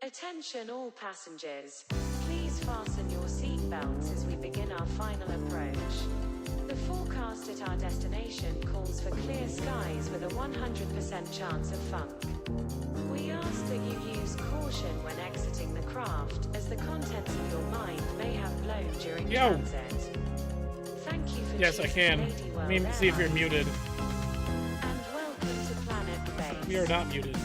Attention all passengers. Please fasten your seatbelts as we begin our final approach. The forecast at our destination calls for clear skies with a 100% chance of funk. We ask that you use caution when exiting the craft, as the contents of your mind may have blown during transit. Thank you for Yes, I can. Let me see if you're muted. And welcome to Planet Base. We are not muted.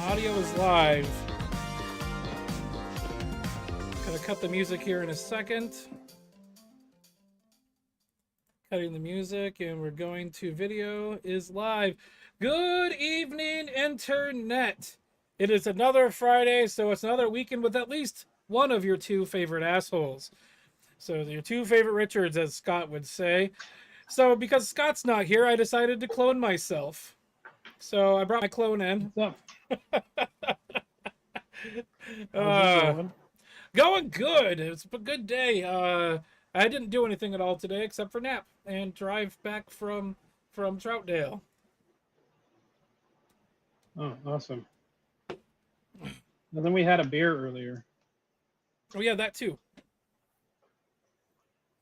Audio is live. Gonna cut the music here in a second. Cutting the music, and we're going to video is live. Good evening, Internet. It is another Friday, so it's another weekend with at least one of your two favorite assholes. So your two favorite Richards, as Scott would say. So because Scott's not here, I decided to clone myself. So I brought my clone in. What's up? Going good. It's a good day. I didn't do anything at all today except for nap and drive back from Troutdale. Oh, awesome. And then we had a beer earlier. Oh yeah, that too.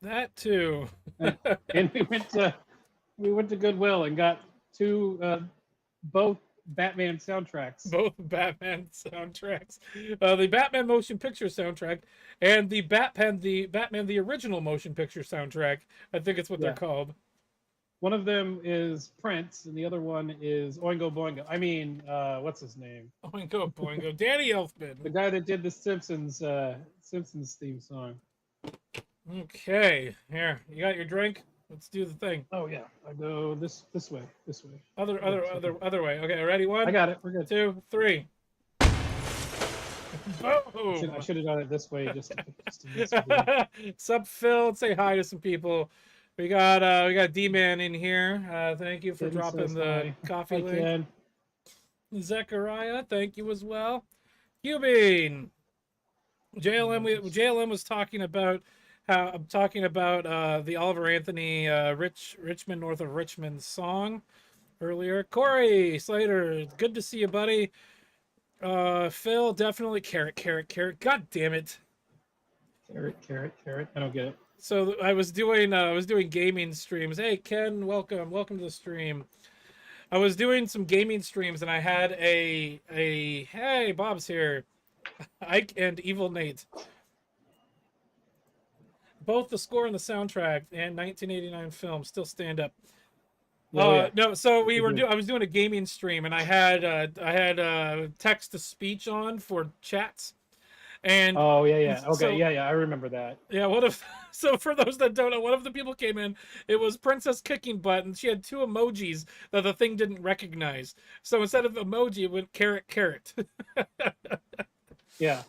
That too. And we went to Goodwill and got both Batman soundtracks. Both Batman soundtracks. The Batman motion picture soundtrack and the Batman the original motion picture soundtrack. I think it's what they're called. One of them is Prince, and the other one is Oingo Boingo. I mean, what's his name? Oingo Boingo. Danny Elfman. The guy that did the Simpsons theme song. Okay, here, you got your drink? Let's do the thing. Oh yeah, I go this way, this way. Other way. Okay, ready? I 1, got it. We're good. 2, 3. Boom! I should have done it this way just to mess with you. Sup, Phil? Let's say hi to some people. We got D-Man in here. Thank you for Ken dropping says the hi. coffee Hi, link. Ken. Zechariah, thank you as well. Cubine. JLM was talking about the Oliver Anthony Richmond North of Richmond song earlier. Corey Slater, good to see you, buddy. Phil, definitely carrot. God damn it. Carrot. I don't get it. So I was doing gaming streams. Hey Ken, welcome to the stream. I was doing some gaming streams and I had a hey, Bob's here. Ike and Evil Nate. Both the score and the soundtrack and 1989 film still stand up. No, so I was doing a gaming stream and I had text to speech on for chats. And okay, so, I remember that. Yeah, so for those that don't know, one of the people came in, it was Princess Kicking Butt, and she had 2 emojis that the thing didn't recognize. So instead of emoji, it went carrot. Yeah.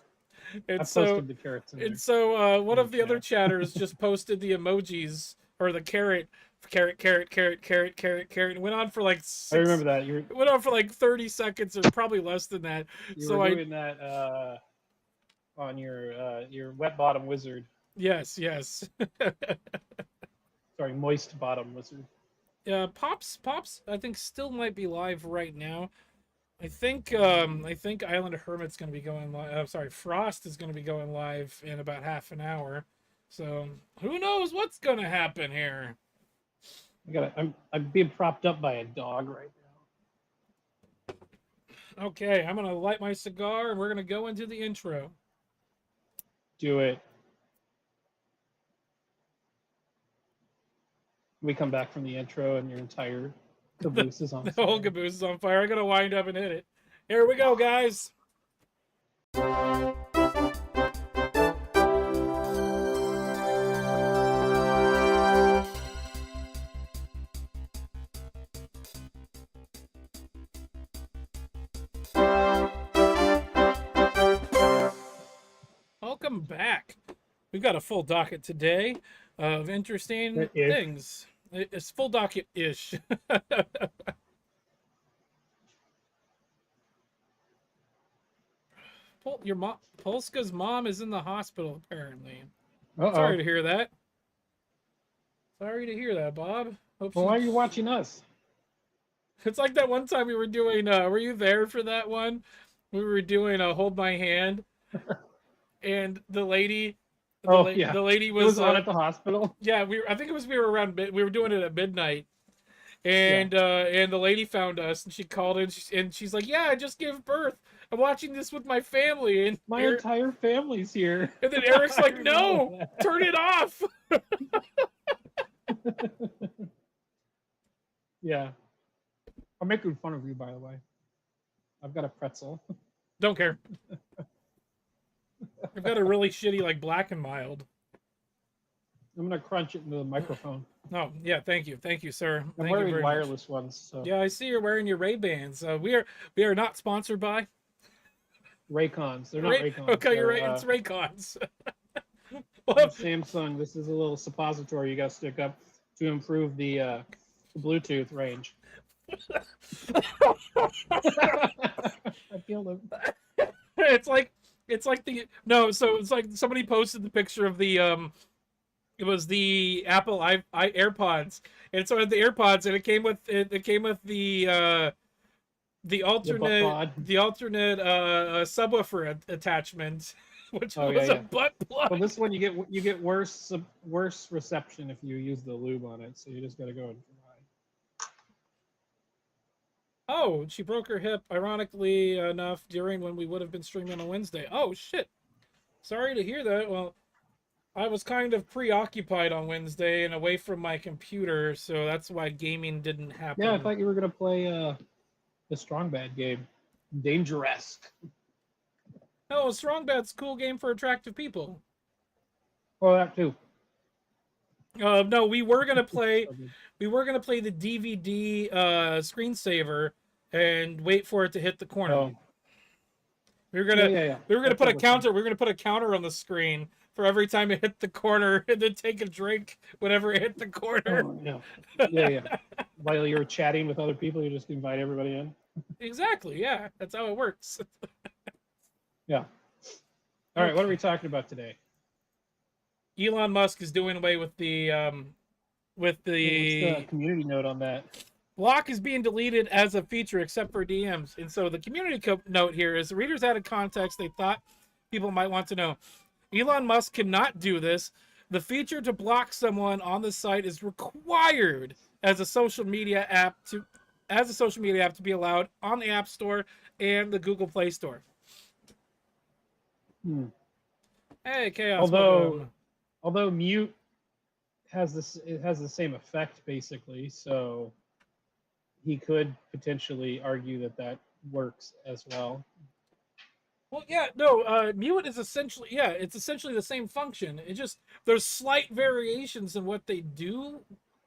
And I posted the carrots in there. And so one of the other chatters just posted the emojis or the carrot, and went on for like 6, I remember that. It went on for like 30 seconds or probably less than that. You were doing that on your wet bottom wizard. Yes. Sorry, moist bottom wizard. Pops, I think still might be live right now. I think Island of Hermit's going to be going live. Frost is going to be going live in about half an hour. So who knows what's going to happen here? I'm being propped up by a dog right now. Okay, I'm going to light my cigar and we're going to go into the intro. Do it. We come back from the intro and your entire caboose is on fire. The whole caboose is on fire. I got to wind up and hit it. Here we go, guys. Welcome back. We've got a full docket today of interesting things. It's full docket-ish. Polska's mom is in the hospital, apparently. Sorry to hear that. Sorry to hear that, Bob. Well, why are you watching us? It's like that one time we were doing, were you there for that one? We were doing Hold My Hand. And the lady... The lady was on at the hospital. Yeah, I think we were around. We were doing it at midnight, and the lady found us and she called in and she's like, "Yeah, I just gave birth. I'm watching this with my family and my entire family's here." And then Eric's like, "No, turn it off." Yeah, I'm making fun of you, by the way. I've got a pretzel. Don't care. I've got a really shitty, like, Black and Mild. I'm gonna crunch it into the microphone. Oh, yeah, thank you, sir. I'm wearing wireless ones. So. Yeah, I see you're wearing your Ray-Bans. We are not sponsored by Raycons. They're not Raycons. Okay, you're right. It's Raycons. Samsung. This is a little suppository you got to stick up to improve the Bluetooth range. I feel them. It's like somebody posted the picture of the it was the Apple AirPods, and so I had the AirPods, and it came with the alternate subwoofer attachment, which was a butt plug. Well, this one you get worse reception if you use the lube on it, so you just got to go and try. Oh, she broke her hip, ironically enough, during when we would have been streaming on a Wednesday. Oh, shit. Sorry to hear that. Well, I was kind of preoccupied on Wednesday and away from my computer, so that's why gaming didn't happen. Yeah, I thought you were going to play the Strong Bad game. Dangerous. Oh, Strong Bad's a cool game for attractive people. Oh, that too. No, we were gonna play. So good. We were gonna play the DVD screensaver and wait for it to hit the corner. Oh, We were yeah, gonna yeah, yeah. we were gonna That, put that a works fine. counter. We were gonna put a counter on the screen for every time it hit the corner, and then take a drink whenever it hit the corner. Oh, yeah. Yeah, yeah. While you're chatting with other people, you just invite everybody in. Exactly. Yeah, that's how it works. Yeah. All right, what are we Okay. talking about today? Elon Musk is doing away with Yeah, what's the the community note on that? block is being deleted as a feature except for DMs. And so the community note here is the readers out of context they thought people might want to know. Elon Musk cannot do this. The feature to block someone on the site is required as a social media app to be allowed on the App Store and the Google Play Store. Hmm. Hey, Chaos, Although, welcome. although mute has this, it has the same effect basically. So he could potentially argue that that works as well. Well, yeah, no, mute is essentially, yeah, it's essentially the same function. It just, there's slight variations in what they do, Well,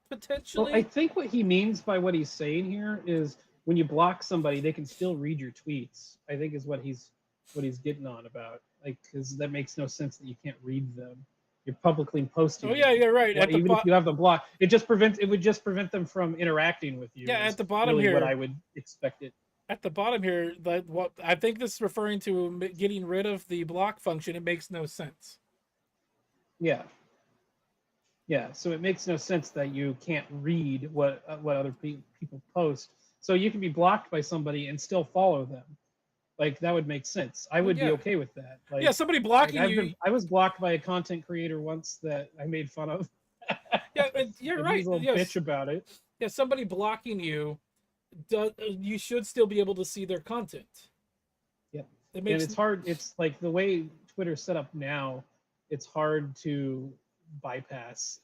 I potentially. think what he means by what he's saying here is when you block somebody, they can still read your tweets. I think is what he's getting on about. Like, because that makes no sense that you can't read them. You're publicly posting Oh, yeah, them. you're right. Well, even if you have the block, it would just prevent them from interacting with you. Yeah, Is at the bottom really what here, I would expect it. at the bottom here, that what I think this is referring to getting rid of the block function. It makes no sense. Yeah, yeah. So it makes no sense that you can't read what other people post. So you can be blocked by somebody and still follow them. Like that would make sense. I Well, would be yeah, okay with that. yeah. Somebody blocking you. I was blocked by a content creator once that I made fun of. Yeah, you're And he's right. a little bitch Yes, about it. yeah. Somebody blocking you, you should still be able to see their content. Yeah. It And makes it's hard. It's like the way Twitter's set up now, it's hard to bypass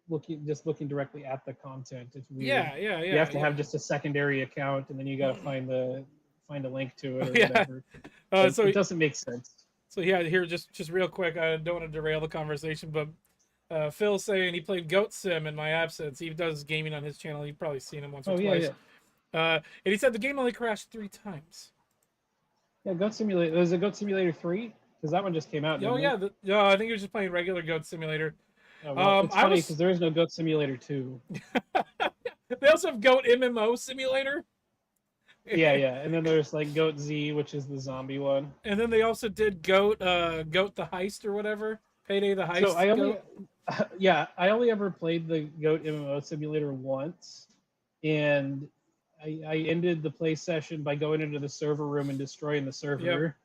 looking directly at the content. It's weird. yeah, yeah, You yeah, have to yeah. have just a secondary account and then you gotta find a link to it Oh, or yeah. whatever. So It doesn't make sense. so yeah, here just real quick. I don't want to derail the conversation, but Phil saying he played Goat Sim in my absence. He does gaming on his channel. You've probably seen him once or Oh yeah, twice. yeah. And he said the game only crashed 3 times. Yeah, Goat Simulator. There's a Goat Simulator 3? Because that one just came out, Oh didn't yeah, it? no, I think he was just playing regular Goat Simulator. Oh, well, it's I funny was. because there is no Goat Simulator 2. They also have Goat MMO Simulator. Yeah, yeah. And then there's like Goat Z, which is the zombie one. And then they also did Goat the Heist or whatever. Payday the So Heist. I only, Goat. yeah, I only ever played the Goat MMO Simulator once, and I ended the play session by going into the server room and destroying the server.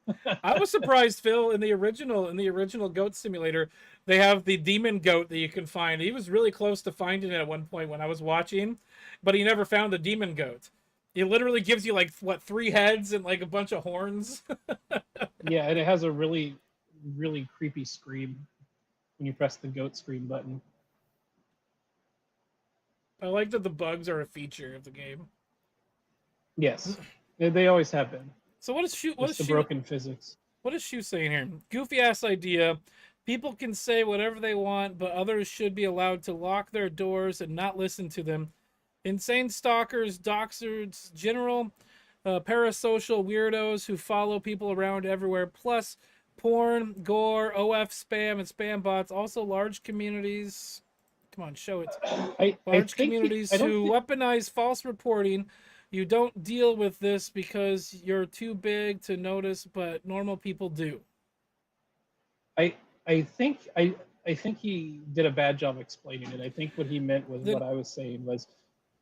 I was surprised, Phil, in the original Goat Simulator, they have the demon goat that you can find. He was really close to finding it at one point when I was watching, but he never found the demon goat. It literally gives you like what 3 heads and like a bunch of horns. Yeah, and it has a really, really creepy scream when you press the goat scream button. I like that the bugs are a feature of the game. Yes, they always have been. So what is Shoot? What Just is the Shoot? broken physics. What is Shoe saying here? Goofy ass idea. People can say whatever they want, but others should be allowed to lock their doors and not listen to them. Insane stalkers, doxers, general parasocial weirdos who follow people around everywhere, plus porn, gore, OF spam, and spam bots. Also, large communities. Come on, show it. I Large think communities I don't who think, weaponize false reporting. You don't deal with this because you're too big to notice, but normal people do. I I think I I think he did a bad job explaining it. I think what he meant with Then what I was saying was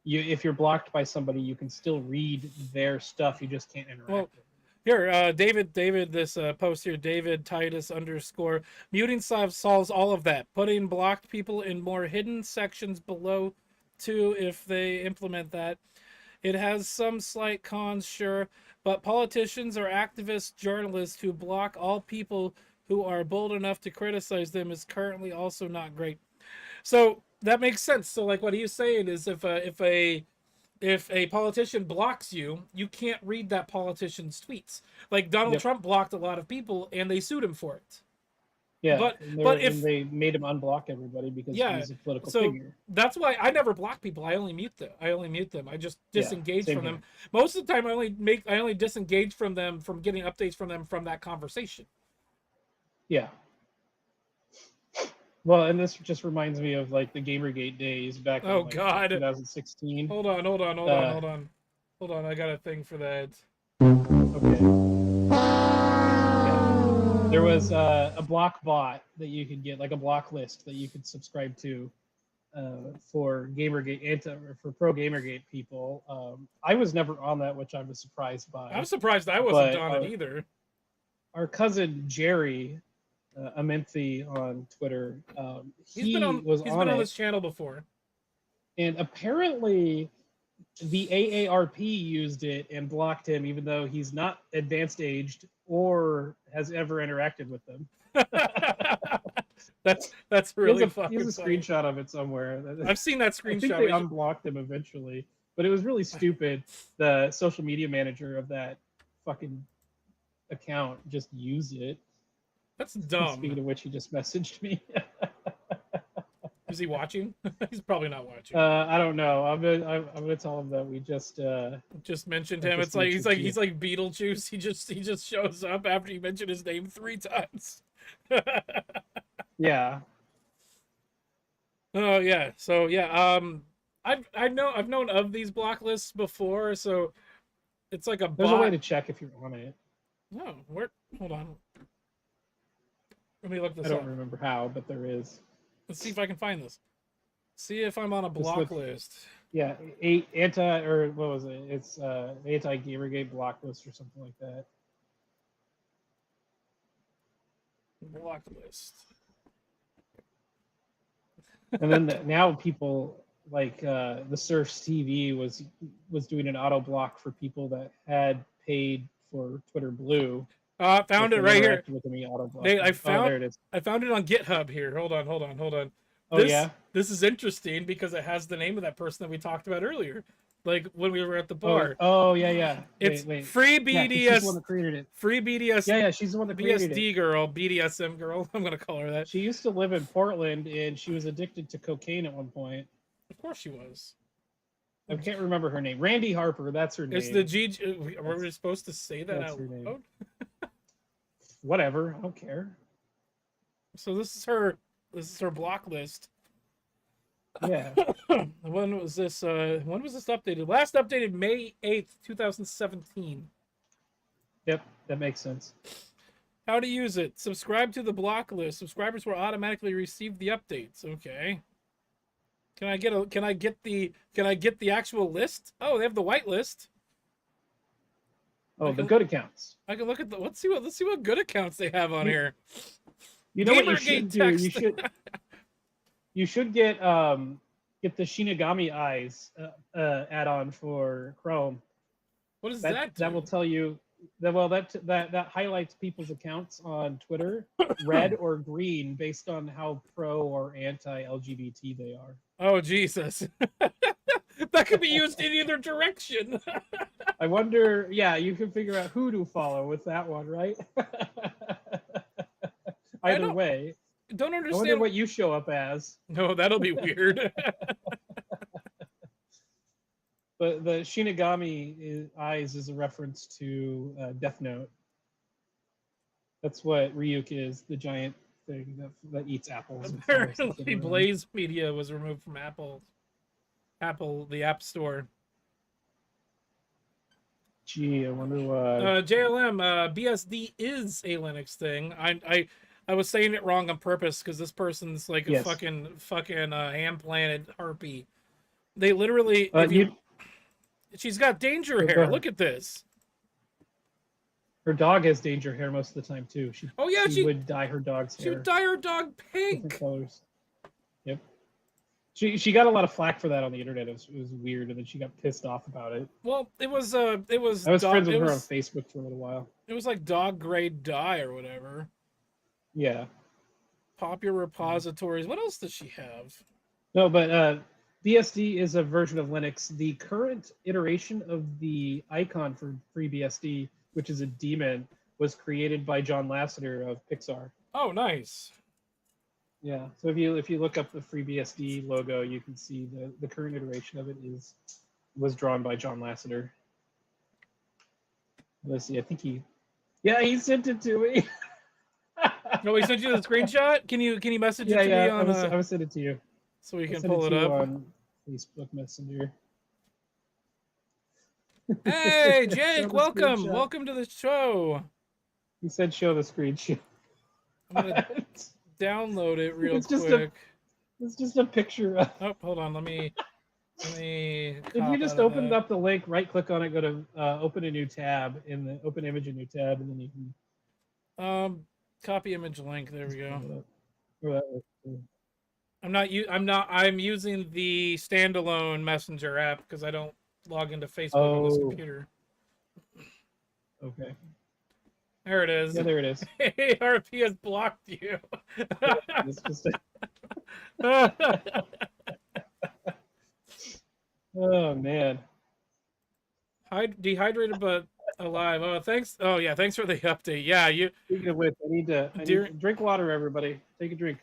you if you're blocked by somebody, you can still read their stuff. You just can't interact well, with them. here, David, this post here, David Titus underscore muting solves all of that. Putting blocked people in more hidden sections below, too, if they implement that. It has some slight cons, sure, but politicians or activist journalists who block all people who are bold enough to criticize them is currently also not great. So that makes sense. So like what he's saying is if a politician blocks you, you can't read that politician's tweets. Like Donald Yep. Trump blocked a lot of people and they sued him for it. Yeah, But and, but and if they made him unblock everybody because yeah, he's a political so figure. that's why I never block people. I only mute them. I just Yeah, disengage same from them. here. Most of the time, I only disengage from them from getting updates from them from that conversation. Yeah. Well, and this just reminds me of like the Gamergate days back in Oh like God! 2016. Hold on. Uh, I got a thing for that. okay. Yeah. There was a block bot that you could get, like a block list that you could subscribe to for Gamergate for pro Gamergate people. I was never on that, which I was surprised by. I'm surprised I wasn't But on it either. our cousin Jerry Amenthi on Twitter, he was He's on been on it, this channel before. and apparently the AARP used it and blocked him, even though he's not advanced aged or has ever interacted with them. That's really fucking he has a funny. screenshot of it somewhere. I've seen that I think screenshot. they unblocked him eventually, but it was really stupid. The social media manager of that fucking account just used it. That's dumb. Speaking of which, he just messaged me. Is he watching? He's probably not watching. I don't know. I'm gonna tell him that we just mentioned him. It's like he's like Beetlejuice. He just shows up after you mention his name 3 times. Yeah. Oh yeah. So yeah. I've known of these block lists before. So it's like a. There's a way to check if you're on it. No, where? Hold on. Let me look this up. I up. don't remember how, but there is. Let's see if I can find this. See if I'm on a block list. Yeah, what was it? It's anti-Gamergate block list or something like that. Block list. And then now people like the Surfs TV was doing an auto block for people that had paid for Twitter Blue. Found it right here. I there it is. I found it on GitHub here. Hold on. Oh yeah. This is interesting because it has the name of that person that we talked about earlier, like when we were at the bar. Oh yeah. It's free BDS. Yeah, she's the one that created it. Free BDS. Yeah, she's the one that created BSD it. girl, BDSM girl. I'm gonna call her that. She used to live in Portland, and she was addicted to cocaine at one point. Of course she was. I can't remember her name. Randy Harper. That's her name. It's the G. Were we supposed to say that out loud? Whatever. I don't care. So this is her block list. Yeah. When was this updated? Last updated May 8th, 2017. Yep, that makes sense. How to use it. Subscribe to the block list. Subscribers will automatically receive the updates. Okay. Can I get the actual list? Oh, they have the white list. Oh, the good accounts. I can look at let's see what good accounts they have on here. You know what you should do? You should get the Shinigami Eyes add-on for Chrome. What does that do? That will tell you that highlights people's accounts on Twitter red or green based on how pro or anti-LGBT they are. Oh Jesus. That could be used in either direction. I wonder, yeah, you can figure out who to follow with that one, right? Either way. Don't understand. I wonder what you show up as. No, that'll be weird. But the Shinigami Eyes is a reference to Death Note. That's what Ryuk is, the giant thing that eats apples. Apparently, Blaze Media was removed from Apple, the App Store. Gee, I wonder why. JLM, BSD is a Linux thing. I was saying it wrong on purpose because this person's like a fucking ham planet harpy. They literally, she's got danger hair. Look at this. Her dog has danger hair most of the time too. She would dye her dog's hair. She would dye her dog pink. Different colors. Yep. She got a lot of flack for that on the internet. It was weird, and then she got pissed off about it. Well, it was. I was friends with her on Facebook for a little while. It was like dog grade dye or whatever. Yeah. Popular repositories. What else does she have? No, but BSD is a version of Linux. The current iteration of the icon for FreeBSD, which is a daemon, was created by John Lasseter of Pixar. Oh, nice. Yeah. So if you look up the FreeBSD logo, you can see the current iteration of it was drawn by John Lasseter. Let's see. I think he sent it to me. No, he sent you the screenshot. Can you message it to me on I will send it to you. so we I'll can send pull it it to you up? on Facebook Messenger. Hey, Show Jake, the welcome. screenshot. Welcome to the show. He said show the screenshot. I'm gonna download it real It's just quick. it's just a picture of. Oh, hold on. Let me If you cop just out of open that. up the link, right click on it, go to open a new tab in the open image a new tab, and then you can Copy image link. There we just go. pull it up. Or that way. I'm using the standalone messenger app because I don't log into Facebook on this Oh, computer. okay. There it is. Yeah, there it is. Hey, RP has blocked you. It's just oh man. Dehydrated but alive. Oh, thanks. Oh yeah, thanks for the update. Yeah, you Speaking of which, I need to drink water, everybody. Take a drink.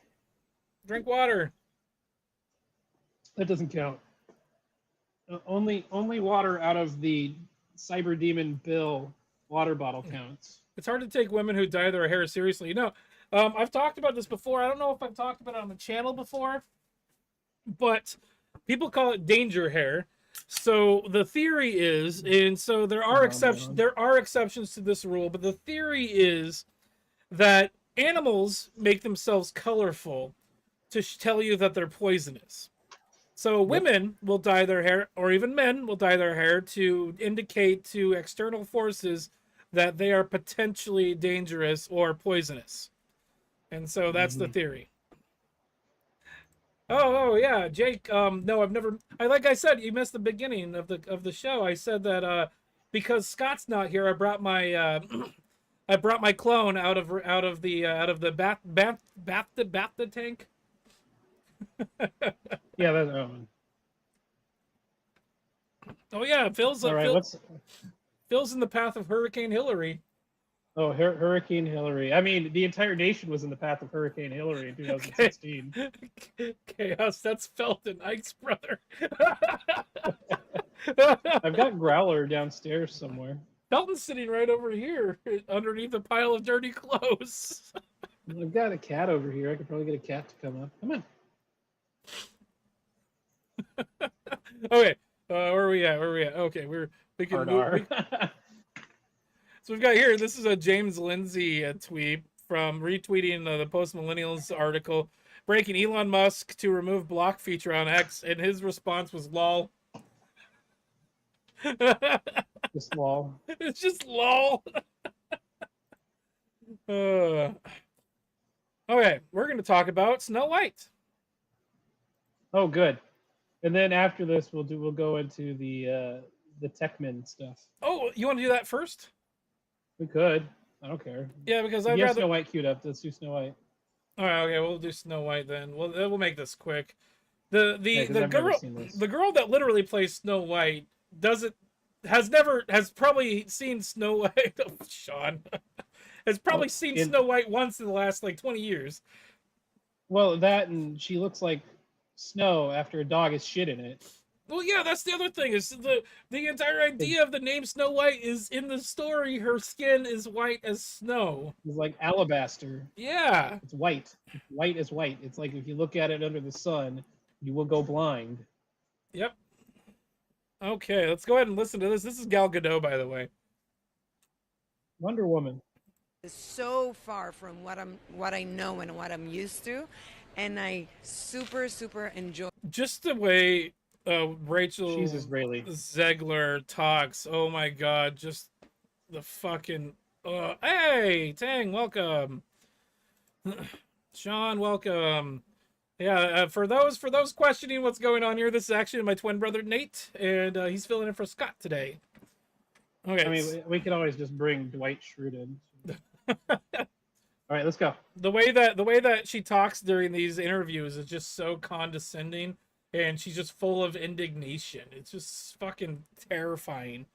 drink water. That doesn't count. Only water out of the Cyber Demon Bill water bottle counts. It's hard to take women who dye their hair seriously. You know, I've talked about this before. I don't know if I've talked about it on the channel before, but people call it danger hair. So the theory is, and so there are exceptions. There are exceptions to this rule, but the theory is that animals make themselves colorful to tell you that they're poisonous. So women will dye their hair, or even men will dye their hair to indicate to external forces that they are potentially dangerous or poisonous. And so that's the theory. Oh yeah, Jake. No, I've never. Like I said, you missed the beginning of the show. I said that because Scott's not here, I brought my I brought my clone out of the bath tank. Yeah, that. Oh yeah, Phil's All right, Phil's in the path of Hurricane Hillary. Oh, Hurricane Hillary. I mean, the entire nation was in the path of Hurricane Hillary in 2016. Chaos. That's Felton Ike's brother. I've got Growler downstairs somewhere. Felton's sitting right over here, underneath a pile of dirty clothes. I've got a cat over here. I could probably get a cat to come up. Come on. Okay, where are we at? Okay, we can move. So we've got here. This is a James Lindsay tweet from retweeting the Post Millennials article. Breaking: Elon Musk to remove block feature on X, and his response was "lol." Just lol. It's just lol. Okay, we're going to talk about Snow White. Oh, good. And then after this, we'll go into the Techman stuff. Oh, you want to do that first? We could. I don't care. Yeah, because I'd rather Snow White queued up. Let's do Snow White. All right, okay, we'll do Snow White then. We'll make this quick. The girl that literally plays Snow White has probably seen Snow White. Oh, Sean has probably seen Snow White once in the last like 20 years. Well, that and she looks like snow after a dog has shit in it. Well, yeah, that's the other thing. Is the entire idea of the name Snow White is in the story. Her skin is white as snow. It's like alabaster. Yeah, it's white. It's white as white. It's like if you look at it under the sun, you will go blind. Yep. Okay, let's go ahead and listen to this. This is Gal Gadot, by the way. Wonder Woman. Is so far from what I know and what I'm used to, and I super enjoy. Just the way Rachel She's Israeli. Zegler talks. Oh my god, just the fucking hey, Tang, welcome. Sean, welcome. Yeah, for those questioning what's going on here, this is actually my twin brother Nate, and he's filling in for Scott today. Okay. I mean, we could always just bring Dwight Schrute in. All right, let's go. The way that she talks during these interviews is just so condescending. And she's just full of indignation. It's just fucking terrifying.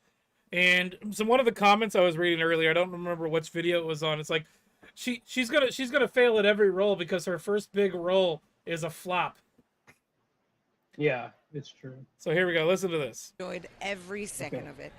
And one of the comments I was reading earlier, I don't remember which video it was on. It's like, she's gonna fail at every role because her first big role is a flop. Yeah, it's true. So here we go. Listen to this. Enjoyed every second Okay. of it.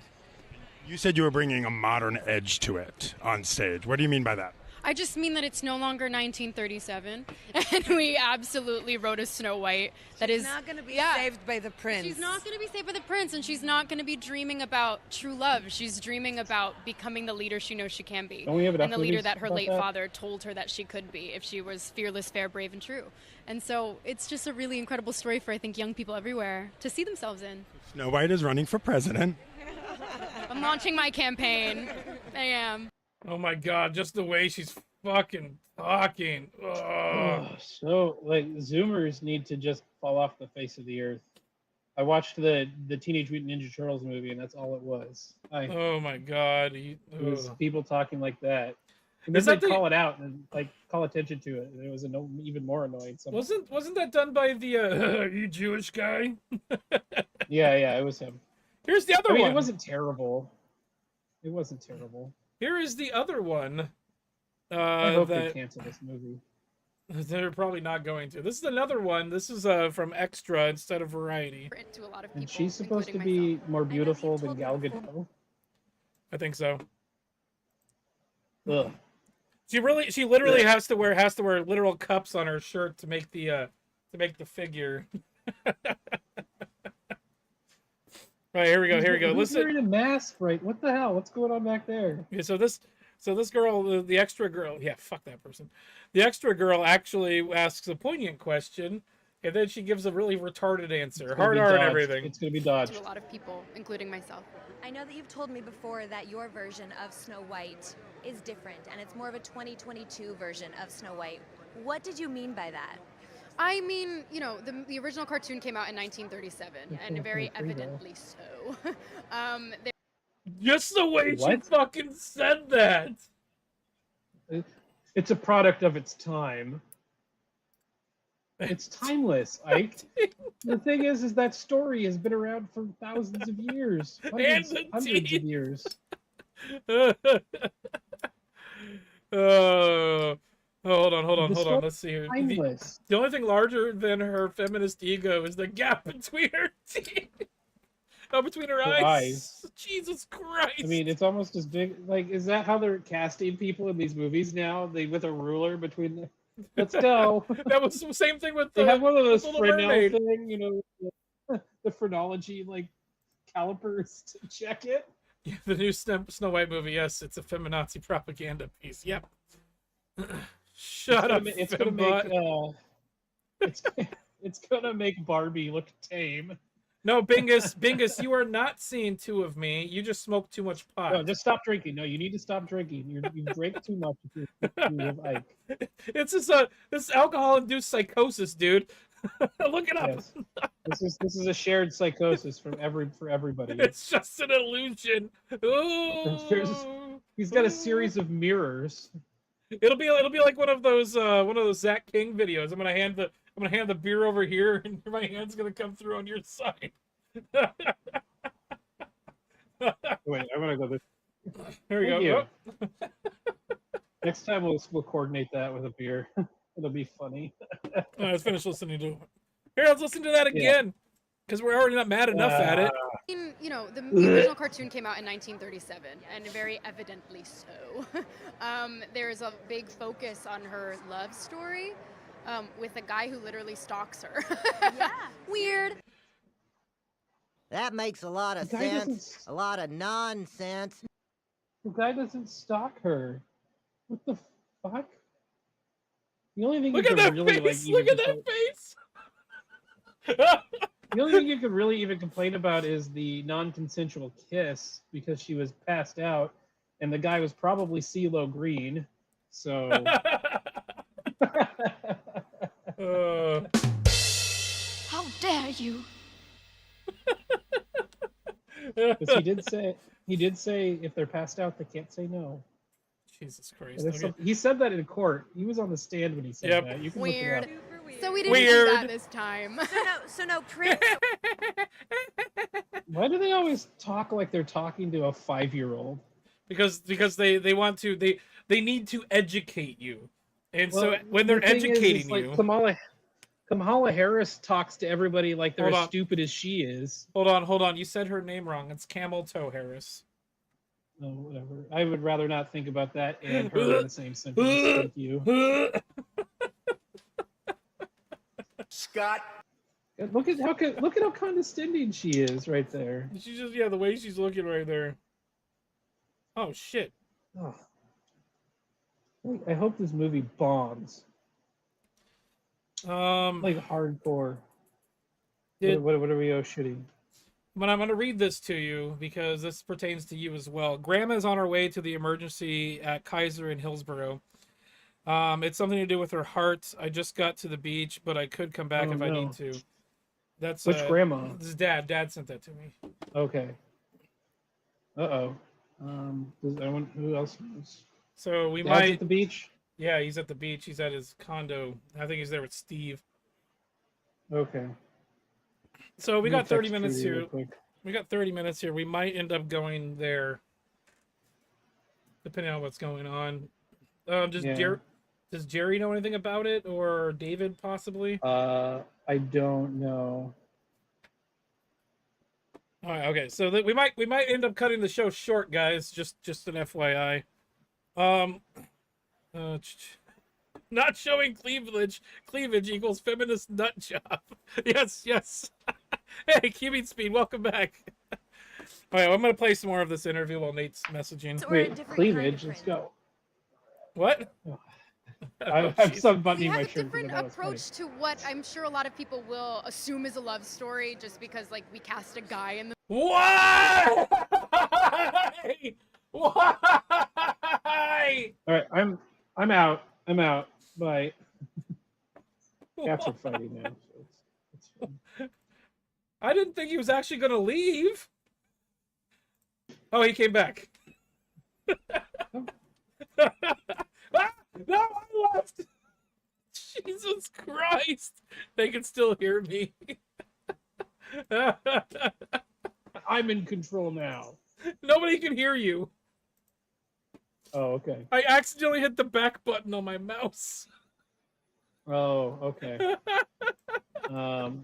You said you were bringing a modern edge to it on stage. What do you mean by that? I just mean that it's no longer 1937, and we absolutely wrote a Snow White that is Not going to be yeah. saved by the prince. She's not going to be saved by the prince, and she's not going to be dreaming about true love. She's dreaming about becoming the leader she knows she can be, Don't we have enough and the leader movies that her about late that? father told her that she could be if she was fearless, fair, brave, and true. And so it's just a really incredible story for, I think, young people everywhere to see themselves in. Snow White is running for president. I'm launching my campaign. I am. Oh my God! Just the way she's fucking talking. Ugh. Oh, so like Zoomers need to just fall off the face of the earth. I watched the Teenage Mutant Ninja Turtles movie, and that's all it was. Oh my God! It was Ugh. people talking like that. And Is then that they'd the- call it out and like call attention to it, and it was even more annoying. Somehow. Wasn't that done by the you Jewish guy? Yeah, it was him. Here's the other I mean, one. it wasn't terrible. It wasn't terrible. Here is the other one. I hope they That cancel this movie. they're probably not going to. This is another one. This is from Extra instead of Variety. To a lot of people, And she's supposed to including be more beautiful than Gal Gadot. I think so. Ugh. She literally has to wear literal cups on her shirt to make the figure. Right, here we go. Who's Listen. wearing a mask, right? What the hell? What's going on back there? Yeah, so this girl, the extra girl, yeah, fuck that person. The extra girl actually asks a poignant question, and then she gives a really retarded answer. It's gonna Hard be R and dodged. everything. It's gonna be to dodged. a lot of people, including myself. I know that you've told me before that your version of Snow White is different and it's more of a 2022 version of Snow White. What did you mean by that? I mean, you know, the original cartoon came out in 1937, and very 1933 though. evidently so. There Just the way she What? fucking said that. It's a product of its time. It's timeless, Ike. The thing is that story has been around for thousands of years, hundreds the of teeth. years. Hold on. The story Let's see here. Timeless. The only thing larger than her feminist ego is the gap between her teeth. Oh, between her Her eyes. eyes. Jesus Christ. I mean, it's almost as big. Like, is that how they're casting people in these movies now? They with a ruler between the. Let's go. that was the same thing with They have one of those Little Fresnel Mermaid. thing, you know, the phrenology like calipers to check it. Yeah, the new Snow White movie. Yes, it's a feminazi propaganda piece. Yep. Shut up, It's gonna make fembot. it's gonna make Barbie look tame. No, Bingus, you are not seeing two of me. You just smoke too much pot. No, just stop drinking. No, you need to stop drinking. You drink too much if you have Ike. It's just this alcohol-induced psychosis, dude. Look it up. Yes. This is a shared psychosis for everybody. It's just an illusion. There's- Ooh. He's got a series of mirrors. It'll be like one of those Zach King videos. I'm gonna hand the beer over here, and my hand's gonna come through on your side. Wait, I'm gonna go this. Here we Thank go. you. Next time we'll coordinate that with a beer. It'll be funny. Oh, let's finish listening to it. Here, let's listen to that again, because we're already not mad enough at it. you know, the original cartoon came out in 1937, and very evidently so. There's a big focus on her love story with a guy who literally stalks her. Yeah. Weird. That makes a lot of The guy sense. doesn't- A lot of nonsense. The guy doesn't stalk her. What the fuck? The only thing Look you at could that really face! like Look at that face! the only thing you could really even complain about is the non-consensual kiss because she was passed out and the guy was probably CeeLo Green. So How dare you? 'cause he did say if they're passed out they can't say no. Jesus Christ. And there's Okay. he said that in court. He was on the stand when he said Yep. that. You can Weird. look it up. So we didn't do that Weird. this time. So no, Prince. Why do they always talk like they're talking to a 5-year-old? because they want to they need to educate you, and Well, so when they're the thing educating like, you, Kamala Harris talks to everybody like they're Hold as on. stupid as she is. hold on, you said her name wrong. It's Camel Toe Harris. Oh, whatever. I would rather not think about that and her in the same sentence. Thank you. Scott. Look at how condescending she is right there. She's just the way she's looking right there. Oh shit. Oh. I hope this movie bombs. Like hardcore. What are we shooting? But I'm going to read this to you because this pertains to you as well. Grandma is on her way to the emergency at Kaiser in Hillsborough. It's something to do with her heart. I just got to the beach, but I could come back if I need to. That's which grandma? This is Dad. Dad sent that to me. Okay. Uh-oh. Does anyone, who else knows? So we Dad's might at the beach? Yeah, he's at the beach. He's at his condo. I think he's there with Steve. Okay. So we got 30 text minutes Trudy here. real quick. We got 30 minutes here. We might end up going there, depending on what's going on. Does Jerry know anything about it, or David possibly? I don't know. All right, okay. So we might end up cutting the show short, guys. Just an FYI. Not showing cleavage equals feminist nut job. Yes. Hey, Cubing Speed, welcome back. All right, I'm gonna play some more of this interview while Nate's messaging. So we're a Wait, different cleavage. kind of Let's go. What? I'm so We buttoning my have a shirt. different because that was funny. approach to what I'm sure a lot of people will assume is a love story just because, like, we cast a guy in the. Why? Why? All right, I'm out. Bye. Cats are fighting now. So it's fine. I didn't think he was actually gonna leave. Oh, he came back. No, I left. Jesus Christ. They can still hear me. I'm in control now. Nobody can hear you. Oh, okay. I accidentally hit the back button on my mouse. Oh, okay. Oh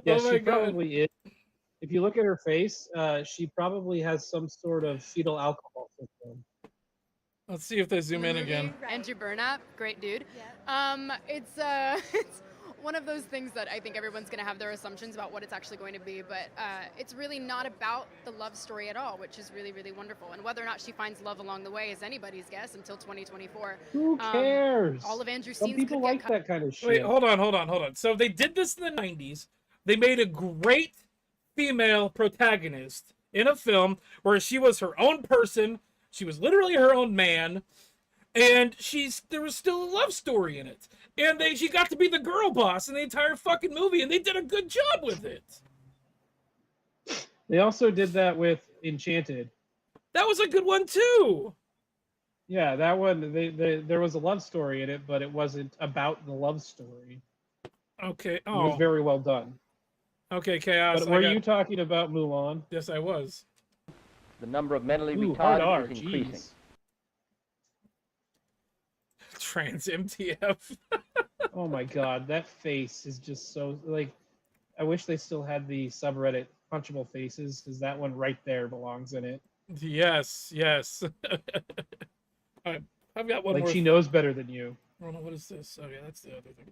Yeah, my she God. probably is. If you look at her face, she probably has some sort of fetal alcohol syndrome. Let's see if they zoom in again. Andrew Burnap, great dude. It's it's one of those things that I think everyone's going to have their assumptions about what it's actually going to be, but it's really not about the love story at all, which is really, really wonderful. And whether or not she finds love along the way is anybody's guess until 2024. Who cares? All of Andrew's Some scenes people could like get that kind of shit. Wait, hold on. So they did this in the 90s. They made a great female protagonist in a film where she was her own person. She was literally her own man. And there was still a love story in it. And she got to be the girl boss in the entire fucking movie, and they did a good job with it. They also did that with Enchanted. That was a good one too. Yeah, that one. There was a love story in it, but it wasn't about the love story. Okay. It was very well done. Okay, Chaos. But were you talking about Mulan? Yes, I was. The number of mentally hard retarded R, is increasing. jeez. Trans MTF. Oh my God, that face is just so like. I wish they still had the subreddit punchable faces, because that one right there belongs in it. Yes. All right, I've got one Like more. she knows better than you. Oh no, what is this? Oh yeah, that's the other thing.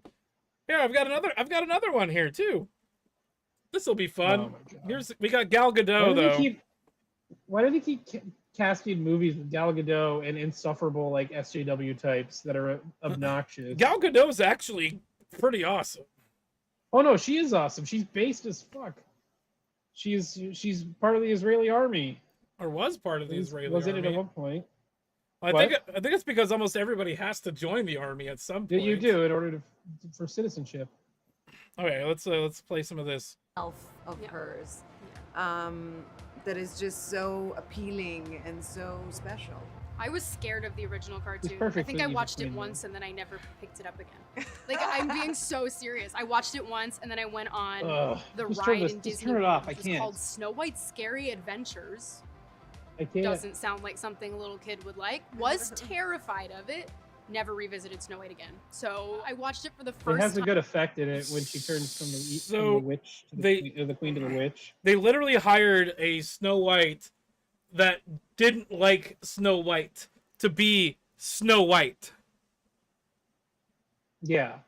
Here, I've got another one here too. This will be fun. Oh my God. We got Gal Gadot though. Why do they keep casting movies with Gal Gadot and insufferable like SJW types that are obnoxious? Gal Gadot's actually pretty awesome. Oh no, she is awesome. She's based as fuck. She's part of the Israeli army. Or was part of the Israeli was army. in it at one point. I think it's because almost everybody has to join the army at some point. You do in order for citizenship. Okay, let's play some of this. Of hers, that is just so appealing and so special. I was scared of the original cartoon. I perfect think for I you watched it between once and then I never picked it up again. Like, I'm being so serious. I watched it once and then I went on the just ride in just Disney turn it off. World, I which was can't. called Snow White's Scary Adventures. I can't. doesn't sound like something a little kid would like. Was terrified of it. Never revisited Snow White again. So I watched it for the first It has a time. good effect in it when she turns from the So witch to the they- queen, or the queen to the witch. They literally hired a Snow White that didn't like Snow White to be Snow White. Yeah.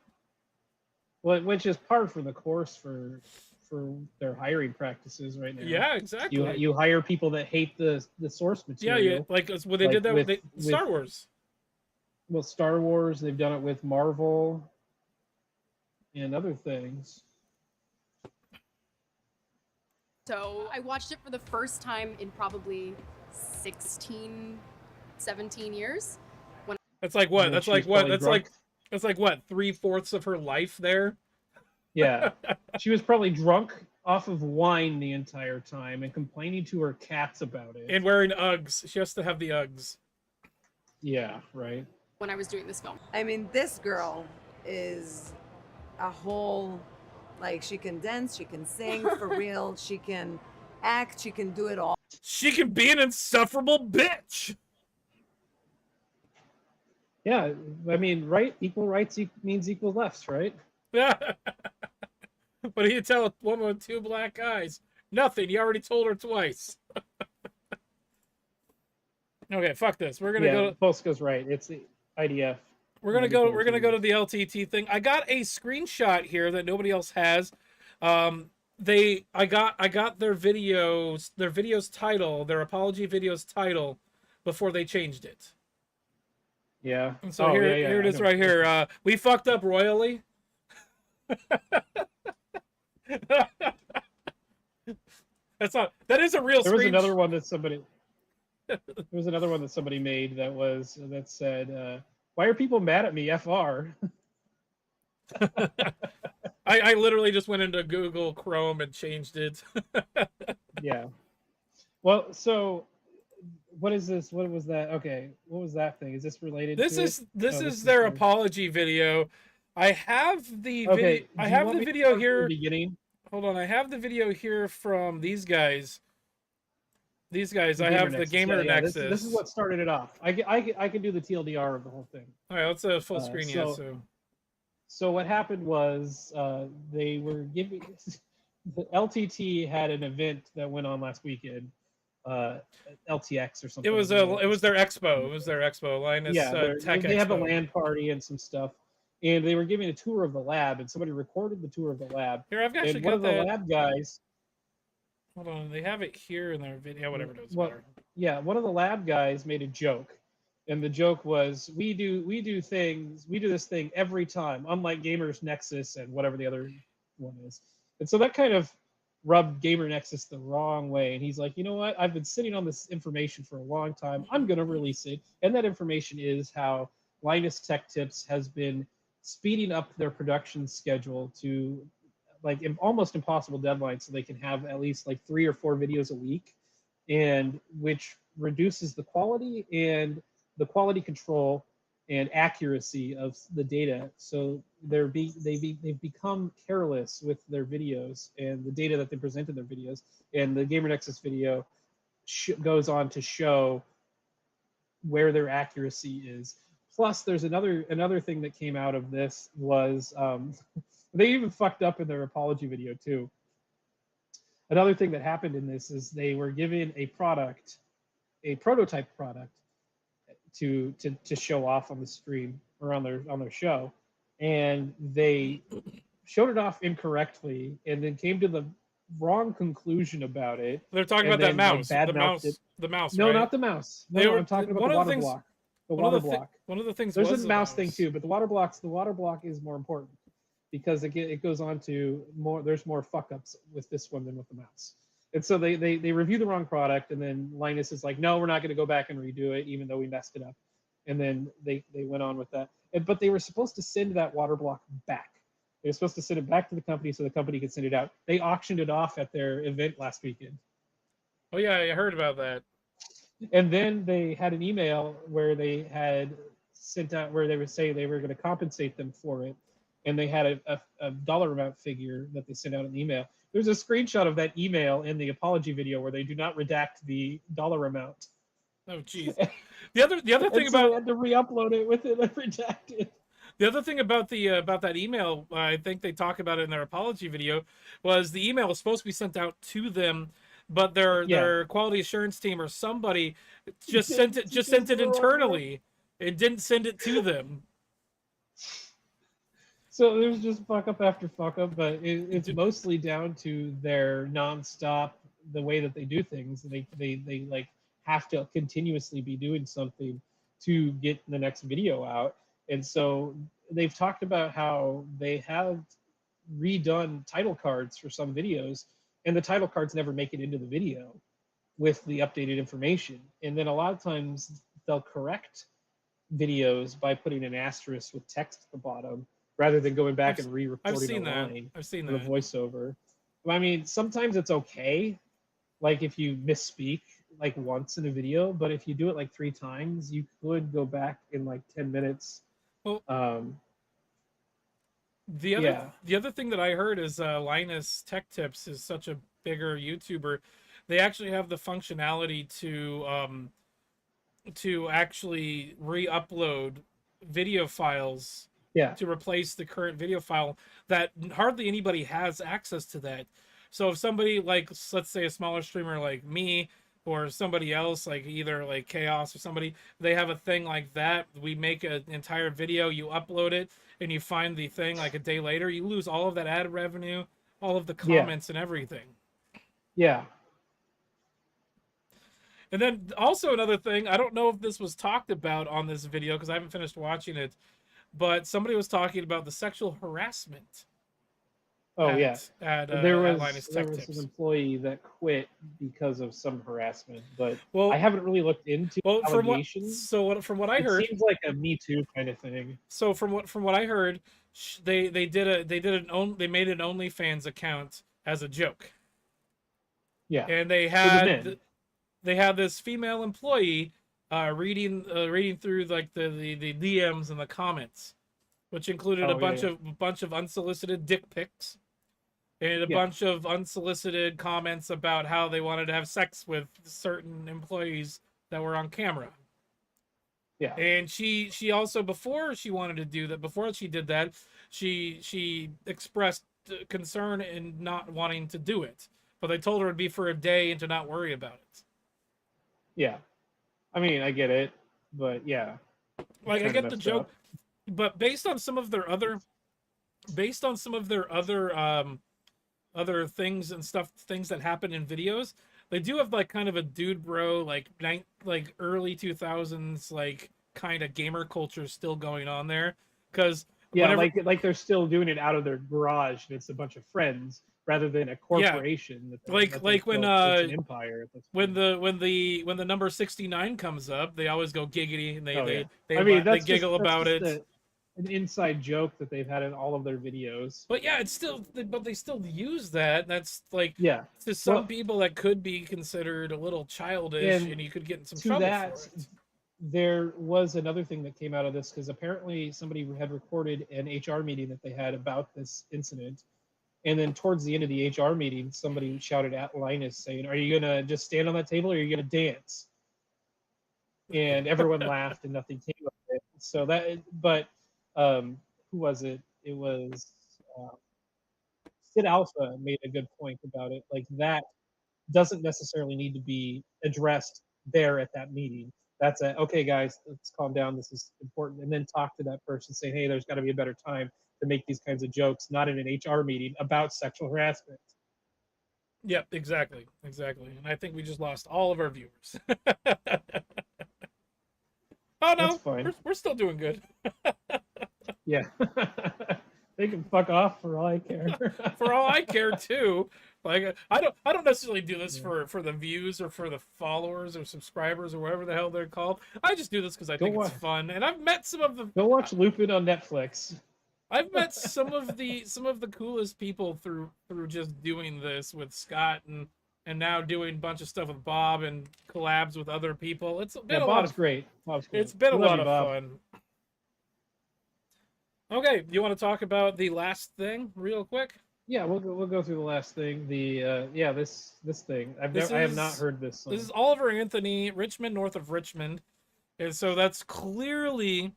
Well, which is par for the course for their hiring practices right now. Yeah, exactly. You hire people that hate the source Yeah, material. yeah. Like well, they Like did that with, with Star Wars. Well, Star Wars, they've done it with Marvel and other things. So I watched it for the first time in probably 16, 17 years. That's like what? And That's she like was what? probably That's drunk. like that's like what? 3/4 of her life there. Yeah. She was probably drunk off of wine the entire time and complaining to her cats about it. And wearing Uggs. She has to have the Uggs. Yeah, right. When I was doing this film. I mean, this girl is a whole, like, she can dance, she can sing for real, she can act, she can do it all. She can be an insufferable bitch. Yeah, I mean, right? Equal rights means equal lefts, right? Yeah. What do you tell a woman with 2 black eyes? Nothing. You already told her twice. Okay, fuck this. We're gonna go. Polska's right. It's the IDF. We're gonna go. We're gonna go to the LTT thing. I got a screenshot here that nobody else has. I got their videos title, their apology videos title, before they changed it. Yeah. And so here it is right here. We fucked up royally. That is a real. There was another one that somebody. There was another one that somebody made that said, "Why are people mad at me? FR." I literally just went into Google Chrome and changed it. Yeah. Well, so what is this? What was that? Okay, what was that thing? Is this related? This to is it? this No, is their apology video. I have the video. I have the video here. Beginning. Hold on, I have the video here from these guys. These guys, I have the Gamer Nexus. This is what started it off. I can do the TLDR of the whole thing. All right, let's full screen. So what happened was they were giving the LTT had an event that went on last weekend, LTX or something. It was their expo. It was their expo. Linus Tech they have a Expo. LAN party and some stuff, and they were giving a tour of the lab, and somebody recorded the tour of the lab. Here, I've actually and one got of the lab guys. Hold on, they have it here in their video. Whatever it is. Yeah, one of the lab guys made a joke, and the joke was, we do this thing every time, unlike Gamers Nexus and whatever the other one is. And so that kind of rubbed Gamer Nexus the wrong way. And he's like, you know what? I've been sitting on this information for a long time. I'm going to release it. And that information is how Linus Tech Tips has been speeding up their production schedule to like almost impossible deadlines, so they can have at least like 3 or 4 videos a week, and which reduces the quality and the quality control and accuracy of the data. So they've become careless with their videos and the data that they present in their videos. And the Gamer Nexus video goes on to show where their accuracy is. Plus, there's another thing that came out of this was they even fucked up in their apology video too. Another thing that happened in this is they were given a prototype product to show off on the stream or on their show, and they showed it off incorrectly and then came to the wrong conclusion about it. They're talking about that mouse. The mouse. No, right? not the mouse. No, I'm talking about the water block. The water block. One of the things There's was a mouse thing too, but the water block is more important because it goes on to more. There's more fuck ups with this one than with the mouse. And so they review the wrong product, and then Linus is like, no, we're not going to go back and redo it, even though we messed it up. And then they went on with that. But they were supposed to send that water block back. They were supposed to send it back to the company so the company could send it out. They auctioned it off at their event last weekend. Oh yeah, I heard about that. And then they had an email where they had sent out where they were saying they were going to compensate them for it. and they had a dollar amount figure that they sent out in the email. There's a screenshot of that email in the apology video where they do not redact the dollar amount. Oh, jeez. The other thing And so about they had to re-upload it with it redacted. the other thing about the about that email, I think they talk about it in their apology video, was the email was supposed to be sent out to them, but their quality assurance team or somebody just sent it internally. It didn't send it to them. So there's just fuck up after fuck up, but it's mostly down to their nonstop, the way that they do things. They like have to continuously be doing something to get the next video out. And so they've talked about how they have redone title cards for some videos, and the title cards never make it into the video with the updated information. And then a lot of times they'll correct videos by putting an asterisk with text at the bottom, rather than going back and re-recording a line. I've seen the that. voiceover. I mean, sometimes it's okay, like if you misspeak like once in a video, but if you do it like 3 times, you could go back in like 10 minutes. Well, the other thing that I heard is Linus Tech Tips is such a bigger YouTuber. They actually have the functionality to actually re-upload video files to replace the current video file, that hardly anybody has access to that. So if somebody, like, let's say a smaller streamer like me or somebody else, like either like Chaos or somebody, they have a thing like that, we make an entire video, you upload it, and you find the thing like a day later, you lose all of that ad revenue, all of the comments and everything. Yeah. And then also another thing, I don't know if this was talked about on this video because I haven't finished watching it, but somebody was talking about the sexual harassment. There was Linus an employee that quit because of some harassment, but I haven't really looked into allegations. From what I heard, it seems like a Me Too kind of thing. So from what I heard, they made an OnlyFans account as a joke. Yeah, and they had this female employee reading through like the DMs and the comments, which included a bunch of unsolicited dick pics and a bunch of unsolicited comments about how they wanted to have sex with certain employees that were on camera. Yeah. And she also, before she did that, she expressed concern in not wanting to do it, but they told her it'd be for a day and to not worry about it. Yeah, I mean, I get it, but yeah, like I get the joke, but based on some of their other other things and stuff, things that happen in videos, they do have like kind of a dude bro, like early 2000s, like kind of gamer culture still going on there. Because like they're still doing it out of their garage, and it's a bunch of friends rather than a corporation. When an empire. When the number 69 comes up, they always go giggity, and they giggle about it. An inside joke that they've had in all of their videos. But yeah, they still use that. That's like, to some people that could be considered a little childish, and you could get in some trouble for it. There was another thing that came out of this, because apparently somebody had recorded an HR meeting that they had about this incident. And then towards the end of the HR meeting, somebody shouted at Linus saying, "Are you going to just stand on that table, or are you going to dance?" And everyone laughed and nothing came of it. So who was it? It was Sid Alpha made a good point about it. Like, that doesn't necessarily need to be addressed there at that meeting. That's okay, guys, let's calm down. This is important. And then talk to that person, say, hey, there's got to be a better time to make these kinds of jokes, not in an HR meeting about sexual harassment. Yep, exactly. And I think we just lost all of our viewers. Oh no, that's fine. We're still doing good. Yeah. They can fuck off for all I care. For all I care too. Like, I don't necessarily do this for the views or for the followers or subscribers or whatever the hell they're called. I just do this because I think it's fun. And I've met some of the Go watch Lupin on Netflix. I've met some of the coolest people through just doing this with Scott and now doing a bunch of stuff with Bob and collabs with other people. It's been a lot of great. It's been a lot of fun. Okay, you want to talk about the last thing real quick? Yeah, we'll go through the last thing. The this thing. I have not heard this song. This is Oliver Anthony, Richmond, north of Richmond, and so that's clearly.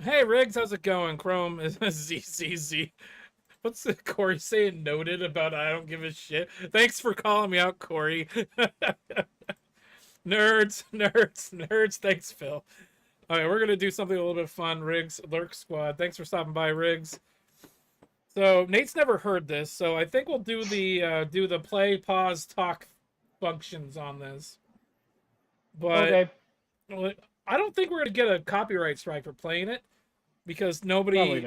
Hey Riggs, how's it going? Chrome is ZZZ. What's Corey saying? Noted about I don't give a shit. Thanks for calling me out, Corey. nerds. Thanks, Phil. All right, we're gonna do something a little bit fun. Riggs, Lurk Squad. Thanks for stopping by, Riggs. So Nate's never heard this, so I think we'll do the play, pause, talk functions on this. But okay. I don't think we're gonna get a copyright strike for playing it because nobody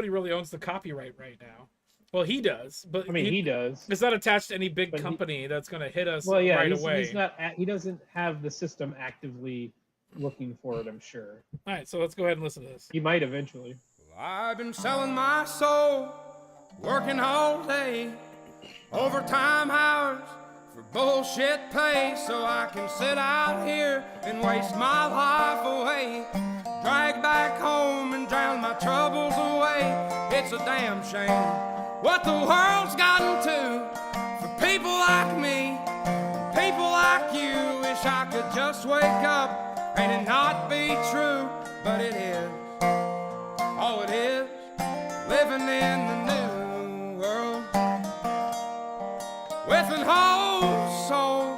really owns the copyright right now. Well, he does, but I mean he does. It's not attached to any big company that's gonna hit us right away. He's not. He doesn't have the system actively looking for it. I'm sure. All right, so let's go ahead and listen to this. He might eventually. I've been selling my soul, working all day, overtime hours for bullshit pay, so I can sit out here and waste my life away, drag back home and drown my troubles away. It's a damn shame what the world's gotten to for people like me, people like you. Wish I could just wake up and it not be true, but it is. Oh, it is living in the new world with an whole soul.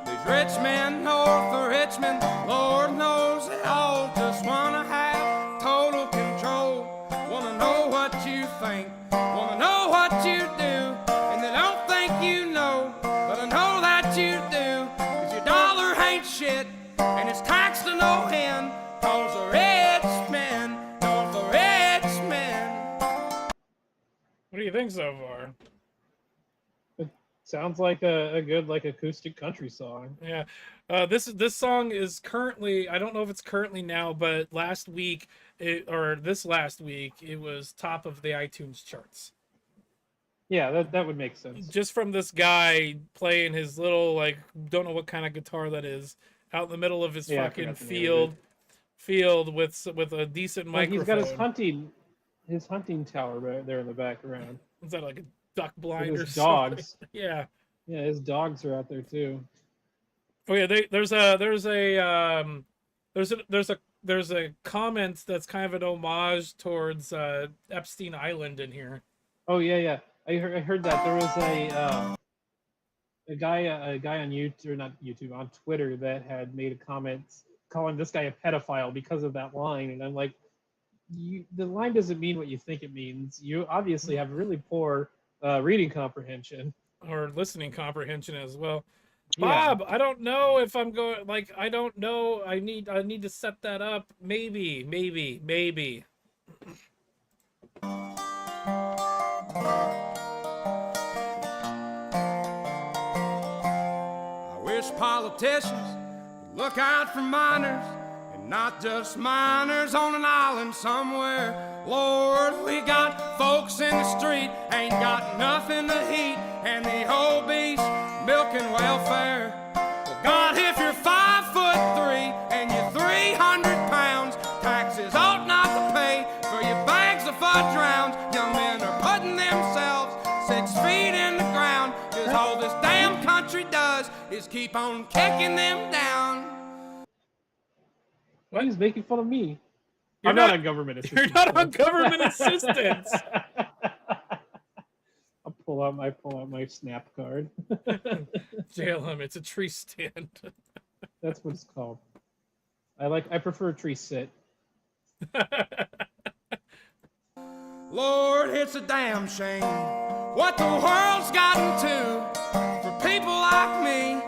These rich men north of Richmond, Lord knows they all just wanna have total control. Wanna know what you think, wanna know what you do, and they don't think you know, but I know that you do, 'cause your dollar ain't shit, and it's taxed to no end, 'cause the rich men, north of Richmond. What do you think so far? It sounds like a good acoustic country song. Yeah, this song is currently, I don't know if it's currently now, but last week this last week it was top of the iTunes charts. Yeah, that would make sense. Just from this guy playing his little don't know what kind of guitar that is out in the middle of his fucking field with a decent microphone. He's got his hunting tower right there in the background. Is that like a duck blind or dogs? Something? Yeah. Yeah, his dogs are out there too. Oh yeah, there's a comment that's kind of an homage towards Epstein Island in here. Oh yeah. I heard that there was a guy on YouTube, or not YouTube, on Twitter that had made a comment calling this guy a pedophile because of that line, and I'm like, the line doesn't mean what you think it means. You obviously have really poor reading comprehension or listening comprehension as well. Bob, yeah. I don't know if I'm going. I don't know. I need to set that up. Maybe. I wish politicians would look out for minors, and not just minors on an island somewhere. Lord, we got folks in the street, ain't got nothing to eat, and the obese milking welfare. Well, God, if you're 5'3" and you're 300 pounds, taxes ought not to pay for your bags of fudge rounds. Young men are putting themselves 6 feet in the ground, 'cause all this damn country does is keep on kicking them down. Why he's making fun of me? I'm not on government assistance. You're not on government assistance. I'll pull out my snap card. Jail him. It's a tree stand. That's what it's called. I prefer a tree sit. Lord, it's a damn shame what the world's gotten to for people like me,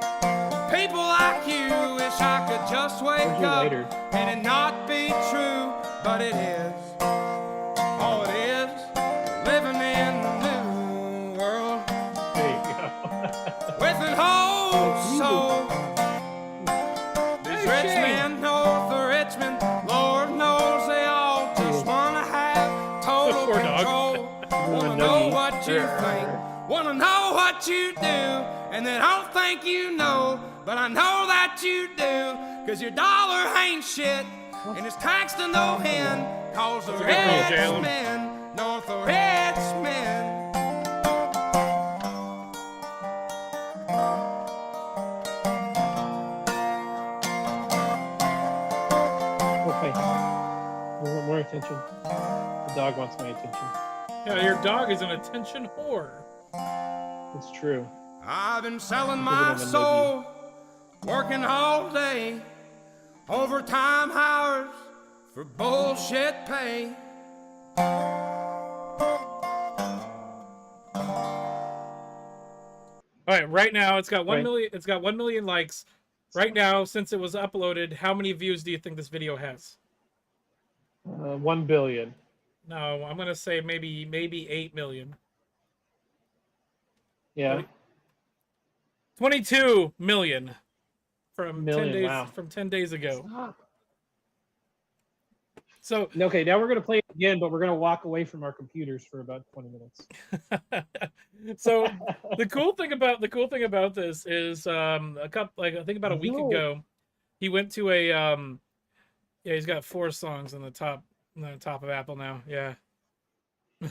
people like you. Wish I could just wake up and it not be true, but it is. Oh, it is living in the new world. There you go. With an whole soul. These rich men north of Richmond, Lord knows they all just wanna have total control. Wanna know what you think, wanna know what you do, and they don't think you know, but I know that you do, 'cause your dollar ain't shit, And it's taxed to no end, cause the That's a good little jam. men, north of men. Okay. We want more attention. The dog wants my attention. Yeah, your dog is an attention whore. It's true. I've been selling Give my it a soul, working all day, overtime hours for bullshit pay. All right now it's got 1 Right. million. It's got 1 million likes. Right now, since it was uploaded, how many views do you think this video has? 1 billion. No, I'm gonna say maybe 8 million. Yeah. 22 million from 10 Million, days wow. from 10 days ago. So Okay, now we're gonna play it again, but we're gonna walk away from our computers for about 20 minutes. so the cool thing about this is I think about a week No. ago, he went to a yeah, he's got 4 songs on the top of Apple now. Yeah.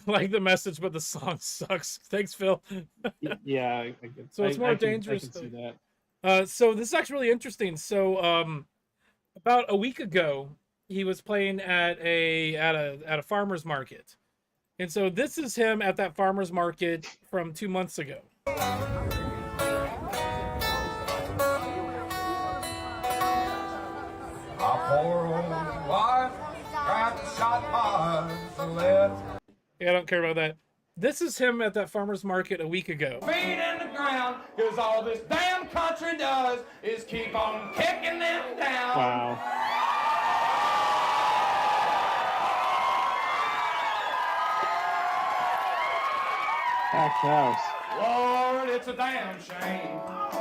Like the message, but the song sucks. Thanks, Phil. Yeah, I get, So it's more dangerous. I can see that. So this is actually really interesting. So about a week ago, he was playing at a farmer's market. And so this is him at that farmer's market from 2 months ago. Yeah, I don't care about that. This is him at that farmer's market a week ago. Feet in the ground, cause all this damn country does is keep on kicking them down. Wow. Packed house. Lord, it's a damn shame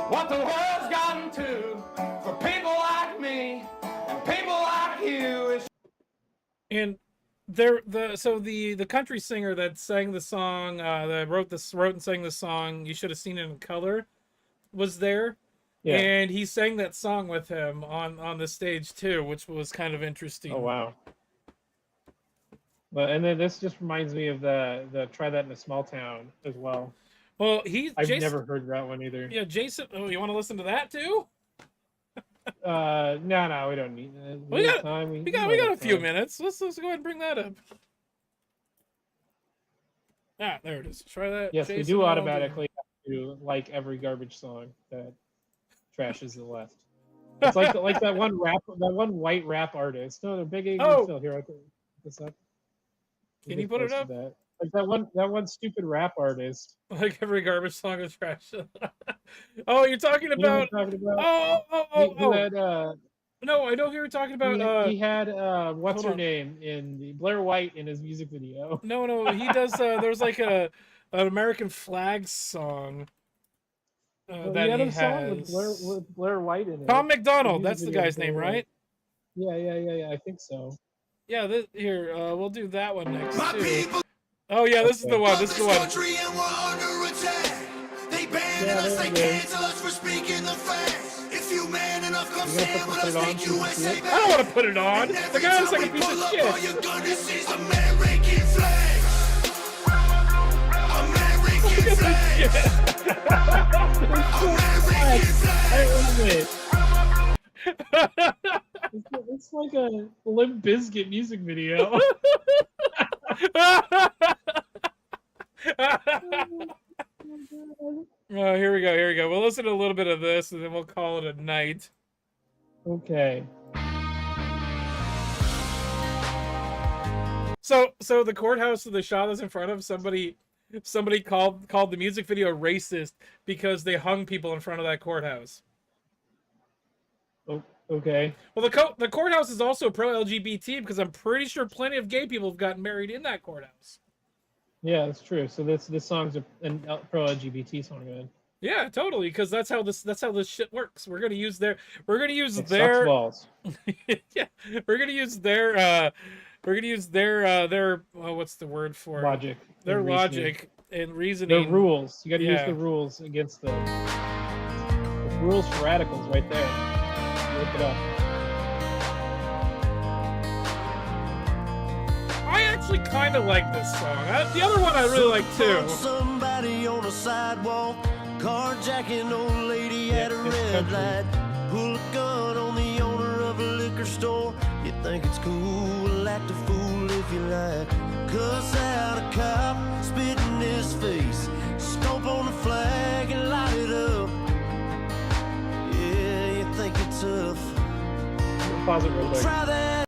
what the world's gotten to for people like me and people like you. It's And the country singer that sang the song, that wrote and sang the song, You Should Have Seen It in Color, was there. Yeah. And he sang that song with him on the stage too, which was kind of interesting. Oh wow. But and then this just reminds me of the Try That in a Small Town as well. Well, I've never heard that one either. Yeah, Jason. Oh, you want to listen to that too? No, we don't need that. We got time. we got a few minutes. Let's go ahead and bring that up. Ah, there it is. Try that. Yes, we Jason do Aldean. automatically have to like every garbage song that trashes the left. It's like that one white rap artist. No, they're big English Oh. still. Here, I can put this up. Can you put it up? That. Like that one stupid rap artist. Like every garbage song is trash. Oh, you're talking You know about. what I'm talking about? Oh. Who had, No, I know who you're talking about. he had what's hold her on. name in the Blair White in his music video. No, he does. There's like an American flag song that he had he a song has. with Blair White in it. Tom The McDonald, music that's the video guy's with Blair name, White. right? Yeah, I think so. Yeah, here, we'll do that one next too. Oh yeah, this is the one. This is the one. They banned Yeah, us, there they it is. cancel us for speaking the facts. If you man enough, come You gonna stand with put us, it on make so you can USA see it? I don't want to put it on. And The every guy looks time like a we piece pull of up on your shit. gun, this is American flags. American flags. It's like a Limp Bizkit music video. Oh, here we go. We'll listen to a little bit of this, and then we'll call it a night. Okay. So the courthouse that the shot is in front of, somebody called the music video racist because they hung people in front of that courthouse. Okay. Well, the courthouse is also pro-LGBT because I'm pretty sure plenty of gay people have gotten married in that courthouse. Yeah, that's true. So this song's a pro LGBT song, then. Yeah, totally. Because that's how this shit works. We're gonna use their It sucks balls. yeah, we're gonna use their what's the word for it? Logic. Their and logic and reasoning. The rules. You got to use Yeah. the rules against the rules for radicals right there. Look it up. actually kind of like this song. The other one I really like too. Somebody on a sidewalk, carjacking old lady at a red light. Pull a gun on the owner of a liquor store. You think it's cool, act a fool if you like. Cuss out a cop, spit in his face. Stomp on the flag and light it up. Yeah, you think it's tough. Pause it real quick. Try that.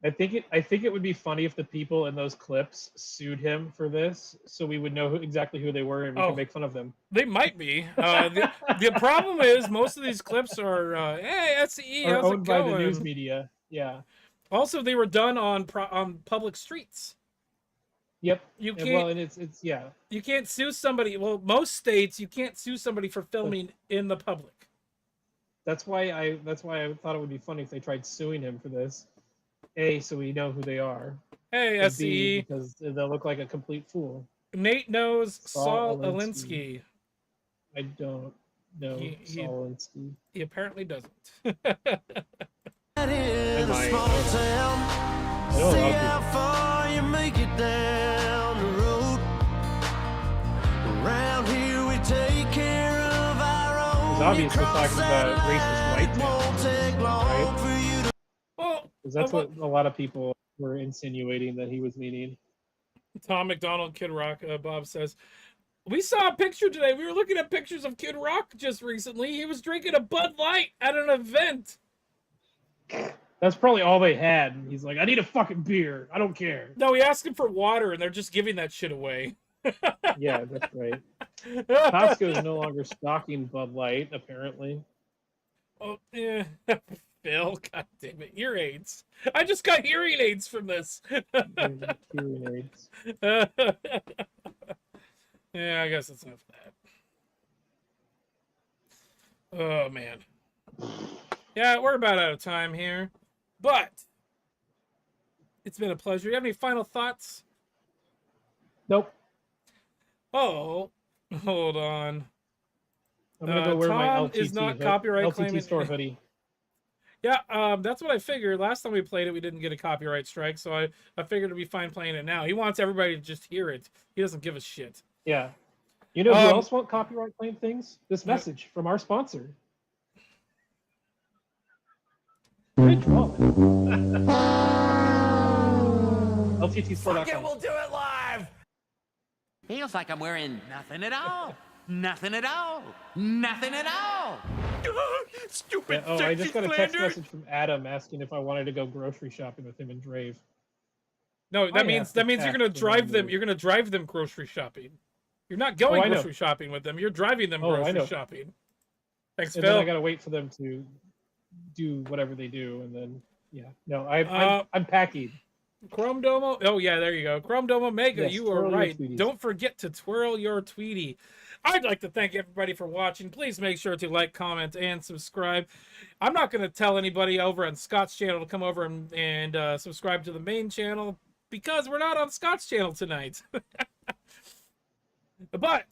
I think it would be funny if the people in those clips sued him for this, so we would know exactly who they were and we could make fun of them. They might be. The problem is most of these clips are, hey, SCE, Are how's owned it by going? the news media. Yeah. Also, they were done on public streets. Yep. You And, can't. well, and it's yeah. You can't sue somebody. Well, most states you can't sue somebody for filming in the public. That's why I thought it would be funny if they tried suing him for this. A, so we know who they are. Hey, And SCE. B, because they'll look like a complete fool. Nate knows Saul Saul Alinsky. I don't know Saul Alinsky. He apparently doesn't. In a small town, don't see know. how far you make it down the road. Around here we take care of our own. He's obviously talking about racist white towns, right? Well, Because that's what a lot of people were insinuating that he was meaning. Tom McDonald, Kid Rock, Bob says, we saw a picture today. We were looking at pictures of Kid Rock just recently. He was drinking a Bud Light at an event. That's probably all they had. And he's like, I need a fucking beer. I don't care. No, he asked him for water, and they're just giving that shit away. Yeah, that's right. Costco is no longer stocking Bud Light, apparently. Oh, yeah. Phil, god damn it. Ear aids. I just got hearing aids from this. Hearing aids. Yeah, I guess that's enough of that. Oh, man. Yeah, we're about out of time here. But it's been a pleasure. You have any final thoughts? Nope. Oh, hold on. I'm gonna go wear my Tom LTT is not copyright LTT claiming store hoodie. Yeah, that's what I figured. Last time we played it, we didn't get a copyright strike, so I figured it'd be fine playing it now. He wants everybody to just hear it. He doesn't give a shit. Yeah. You know who else want copyright claim things? This message from our sponsor. Good draw. LTT Fuck it, we'll do it live. Feels like I'm wearing nothing at all. Nothing at all. Nothing at all. Stupid. Yeah, I just got a text message from Adam asking if I wanted to go grocery shopping with him and Drave. No, that means you're gonna drive them. You're gonna drive them grocery shopping. You're not going grocery shopping with them. You're driving them grocery shopping. Thanks, and Phil. Then I gotta wait for them to do whatever they do, and then no, I'm packing. Chrome Domo. Oh yeah, there you go. Chrome Domo Mega. Yes, you are twirl your right. tweeties. Don't forget to twirl your Tweety. I'd like to thank everybody for watching. Please make sure to like, comment, and subscribe. I'm not going to tell anybody over on Scott's channel to come over and subscribe to the main channel because we're not on Scott's channel tonight. But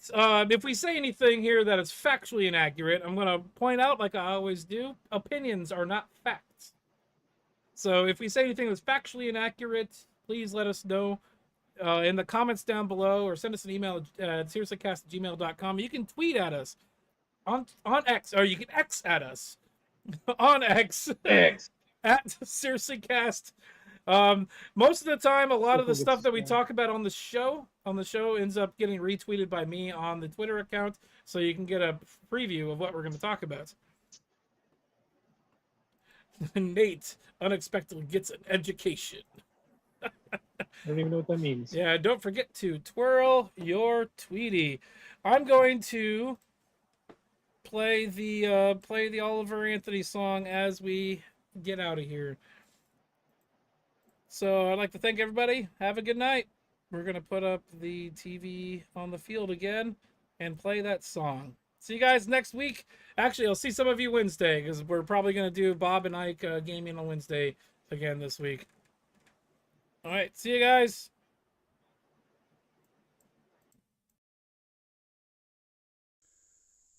if we say anything here that is factually inaccurate, I'm going to point out, like I always do, opinions are not facts. So if we say anything that's factually inaccurate, please let us know in the comments down below, or send us an email at seriouslycast@gmail.com. You can tweet at us on X, or you can X at us on X at seriouslycast. Most of the time, a lot of the stuff that we talk about on the show ends up getting retweeted by me on the Twitter account, so you can get a preview of what we're going to talk about. Nate unexpectedly gets an education. I don't even know what that means. Yeah, don't forget to twirl your Tweety. I'm going to play the Oliver Anthony song as we get out of here. So I'd like to thank everybody. Have a good night. We're going to put up the TV on the field again and play that song. See you guys next week. Actually, I'll see some of you Wednesday, because we're probably going to do Bob and Ike gaming on Wednesday again this week. All right, see you guys.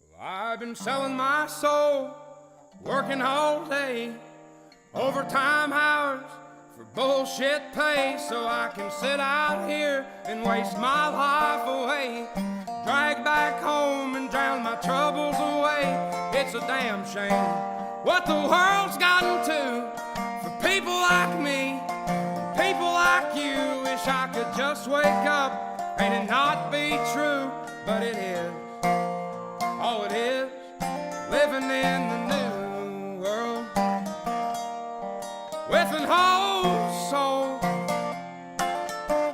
Well, I've been selling my soul, working all day, overtime hours for bullshit pay so I can sit out here and waste my life away. Drag back home and drown my troubles away. It's a damn shame what the world's gotten to for people like me, people like you. Wish I could just wake up and it not be true, but it is. Oh, it is living in the new world with an whole soul.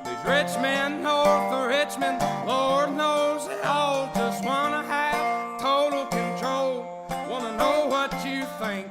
These rich men north of Richmond, Lord knows they all just wanna have total control. Wanna know what you think